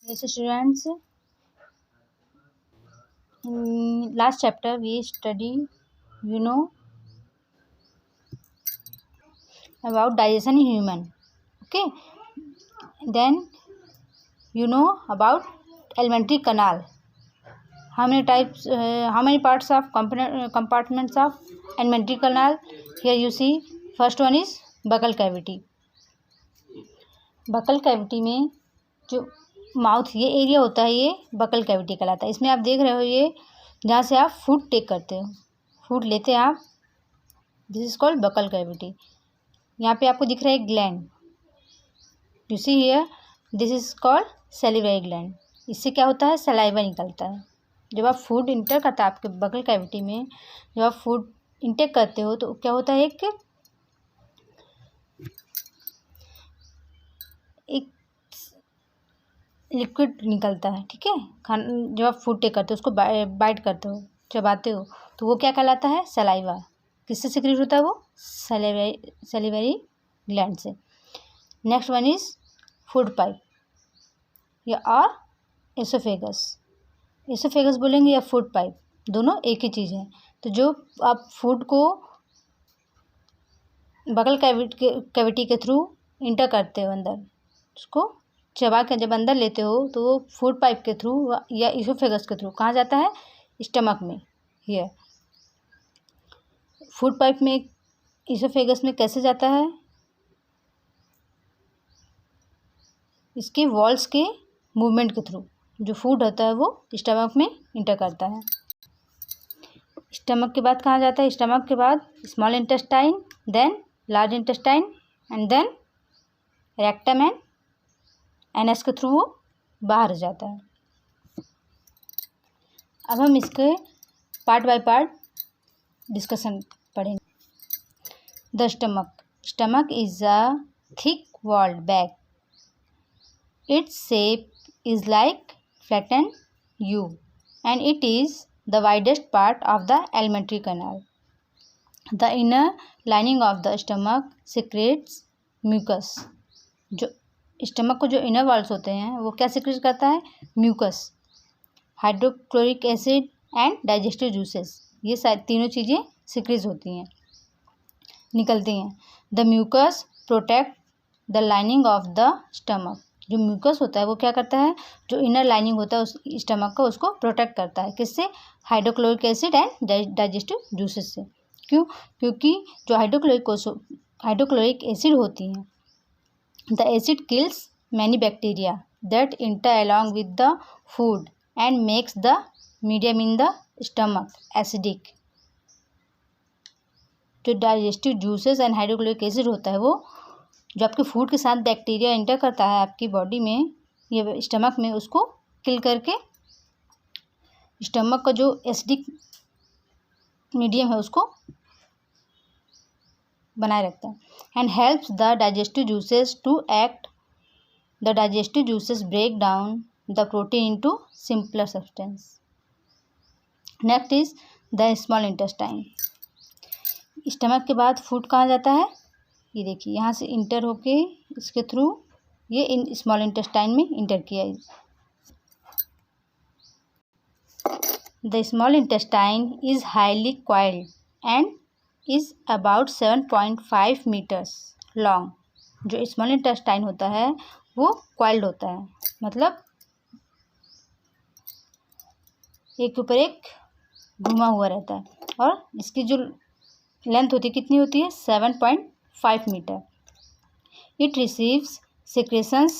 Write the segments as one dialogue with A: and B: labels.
A: Yes, students. In last chapter, we study, you know, about digestion in human. Okay. Then you know about alimentary canal. How many types? How many parts of compartments of alimentary canal? Here you see. First one is buccal cavity. Buccal cavity में जो mouth ये area होता है ये buccal cavity कहलाता है। इसमें आप देख रहे हो ये जहाँ से आप फूड टेक करते हो, फूड लेते हैं आप, this is called buccal cavity. यहाँ पे आपको दिख रहा है gland, you see here, this is called salivary gland. इससे क्या होता है, सलाइवा निकलता है। जब आप फूड इंटर करते हैं आपके बकल कैविटी में, जब आप फूड इंटेक करते हो तो क्या होता है, एक लिक्विड निकलता है, ठीक है। जब आप फूड टेक करते हो, उसको बाइट करते हो, चबाते हो, तो वो क्या कहलाता है, सलाइवा। किससे सिक्रीट होता है वो, सैलिवरी ग्लैंड से। Next one is food pipe या और एसोफेगस। एसोफेगस बोलेंगे या फूड पाइप, दोनों एक ही चीज़ है। तो जो आप फूड को बकल कैविटी के थ्रू इंटर करते हो अंदर, उसको चबा के जब अंदर लेते हो तो वो फूड पाइप के थ्रू या इसोफेगस के थ्रू कहाँ जाता है, स्टमक में। हियर फूड पाइप में, इसोफेगस में कैसे जाता है, इसके वॉल्स के मूवमेंट के थ्रू जो फूड होता है वो स्टमक में इंटर करता है। स्टमक के बाद कहाँ जाता है, स्टमक के बाद small intestine, then large intestine and then rectum and anus के थ्रू वो बाहर जाता है। अब हम इसके पार्ट बाय पार्ट डिस्कशन पढ़ेंगे। The stomach is a thick walled bag, its shape is like flattened U and it is the widest part of the alimentary canal. The inner lining of the stomach secretes mucus. जो stomach को जो inner walls होते हैं वो क्या secrete करता है, mucus, hydrochloric acid and digestive juices. ये सारी तीनों चीज़ें सिक्रेट होती हैं, निकलती हैं। The mucus protect the lining of the stomach. जो म्यूकस होता है वो क्या करता है, जो इनर लाइनिंग होता है उस स्टमक का, उसको प्रोटेक्ट करता है। किससे, hydrochloric acid and digestive juices से। क्यों, क्योंकि जो हाइड्रोक्लोरिक एसिड होती हैं, the acid kills many bacteria that enter along with the food and makes the medium in the stomach acidic. जो digestive juices and hydrochloric acid होता है वो जो आपके फूड के साथ बैक्टीरिया इंटर करता है आपकी बॉडी में, ये स्टमक में, उसको किल करके स्टमक का जो एसिडिक मीडियम है उसको बनाए रखता है। And helps the digestive juices to act. The digestive juices break down the protein into simpler substance. Next is the small intestine. Stomach के बाद फूड कहाँ जाता है, ये देखिए यहाँ से इंटर होके इसके थ्रू ये इन स्मॉल इंटेस्टाइन में इंटर किया। The small intestine is highly coiled and is about 7.5 metres long. जो स्मॉल इंटेस्टाइन होता है वो क्वाइल्ड होता है, मतलब एक के ऊपर एक घुमा हुआ रहता है, और इसकी जो लेंथ होती है कितनी होती है, 7.5 metre. It receives secretions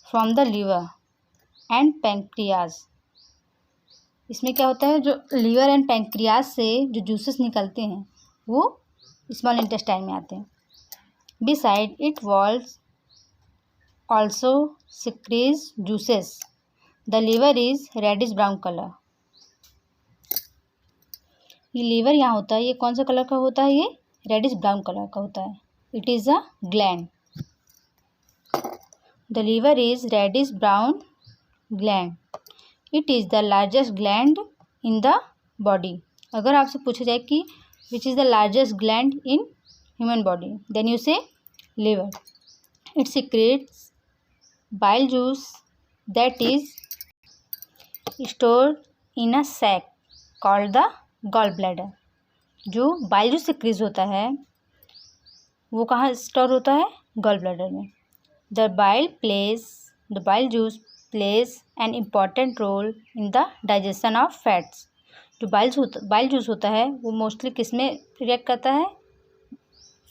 A: from the liver and pancreas. इसमें क्या होता है, जो लीवर एंड पैंक्रियाज से जो जूसेस निकलते हैं वो स्मॉल इंटेस्टाइन में आते हैं। Beside it walls also secretes juices. The liver is reddish brown colour. ये लीवर यहाँ होता है, ये कौन सा कलर का होता है, ये रेडिश ब्राउन कलर का होता है। It is a gland. The liver is reddish brown gland. It is the largest gland in the body. अगर आपसे पूछा जाए कि which is the largest gland in human body, then you say liver. It secretes bile juice, that is stored in a sac called the gall bladder. जो bile juice secretes होता है वो कहाँ स्टोर होता है? गॉल ब्लैडर में। The bile juice plays an important role in the digestion of fats. जो bile juice होता है वो मोस्टली किस में रिएक्ट करता है?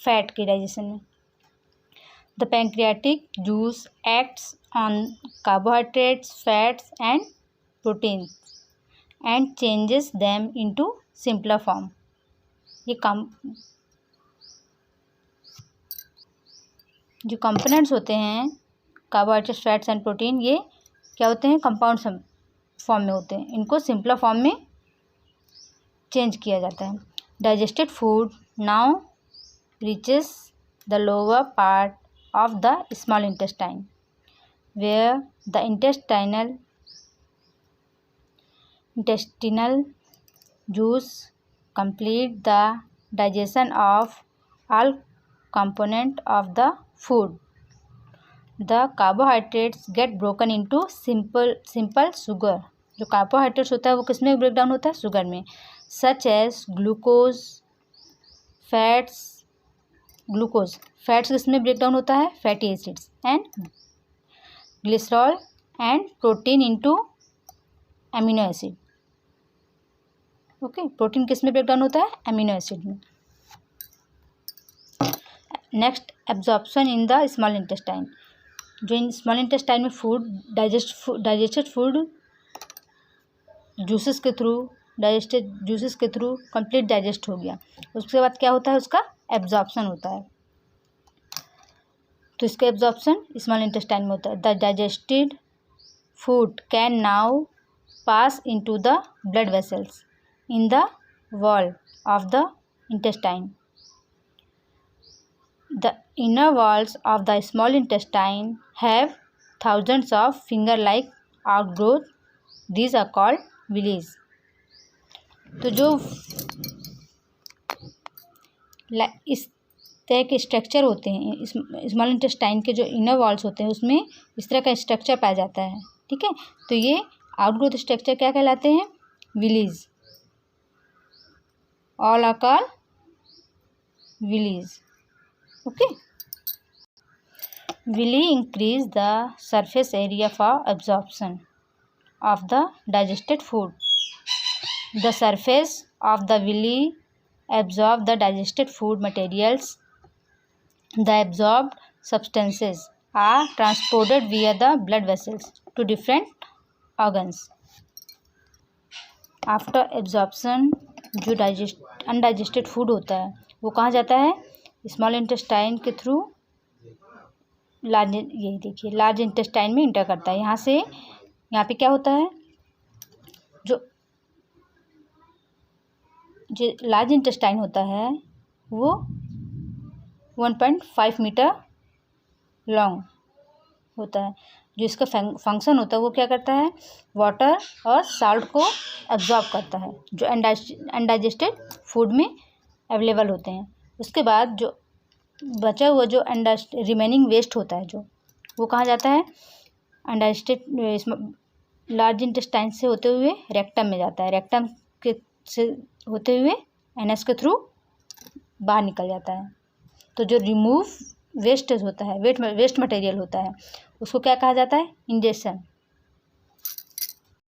A: फैट के डाइजेशन में। The pancreatic juice acts on carbohydrates, fats and proteins and changes them into simpler form. ये जो कंपोनेंट्स होते हैं कार्बोहाइड्रेट्स, फैट्स एंड प्रोटीन, ये क्या होते हैं? कंपाउंड फॉर्म में होते हैं। इनको सिंपलर फॉर्म में चेंज किया जाता है। Digested food now reaches the lower part of the small intestine where the intestinal juice complete the digestion of all component of the food. The carbohydrates get broken into simple sugar. जो carbohydrates होता है वो किस में break down होता है? Sugar में। Such as glucose, fats किस में ब्रेक डाउन होता है? Fatty acids and glycerol and protein into amino acid. Okay, protein किस में ब्रेक डाउन होता है? एमिनो एसिड में। Next, absorption in the small intestine. जो इन स्मॉल इंटेस्टाइन में फूड डाइजेस्टेड फूड जूसेस के थ्रू कंप्लीट डाइजेस्ट हो गया। उसके बाद क्या होता है? उसका एब्जॉर्प्शन होता है। तो इसका एब्जॉर्प्शन स्मॉल इंटेस्टाइन में होता है। The digested food can now pass into the blood vessels in the wall of the intestine. The inner walls of the small intestine have thousands of finger-like outgrowth. These are called villi. तो जो इस तरह के structure होते हैं small intestine के, जो inner walls होते हैं उसमें इस तरह का स्ट्रक्चर पाया जाता है। ठीक है, तो ये आउटग्रोथ स्ट्रक्चर क्या कहलाते हैं? Villi. All are called villi. Okay. Villi increase the surface area for absorption of the digested food. The surface of the villi absorb the digested food materials. The absorbed substances are transported via the blood vessels to different organs. After absorption, जो undigested food होता है वो कहाँ जाता है? Small intestine के through large intestine में inter करता है। यहाँ पे क्या होता है? जो लार्ज इंटेस्टाइन होता है वो 1.5 मीटर लॉन्ग होता है। जो इसका फंक्शन होता है वो क्या करता है? वाटर और साल्ट को एब्जॉर्ब करता है जो अनडाइजेस्टेड फूड में अवेलेबल होते हैं। उसके बाद जो बचा हुआ जो रिमेनिंग वेस्ट होता है जो वो कहाँ जाता है? अनडाइजेस्टेड लार्ज इंटेस्टाइन से होते हुए रेक्टम में जाता है। रेक्टम के से होते हुए एनएस के थ्रू बाहर निकल जाता है। तो जो रिमूव वेस्टेज होता है, वेस्ट मटेरियल होता है, उसको क्या कहा जाता है? इंजेक्शन।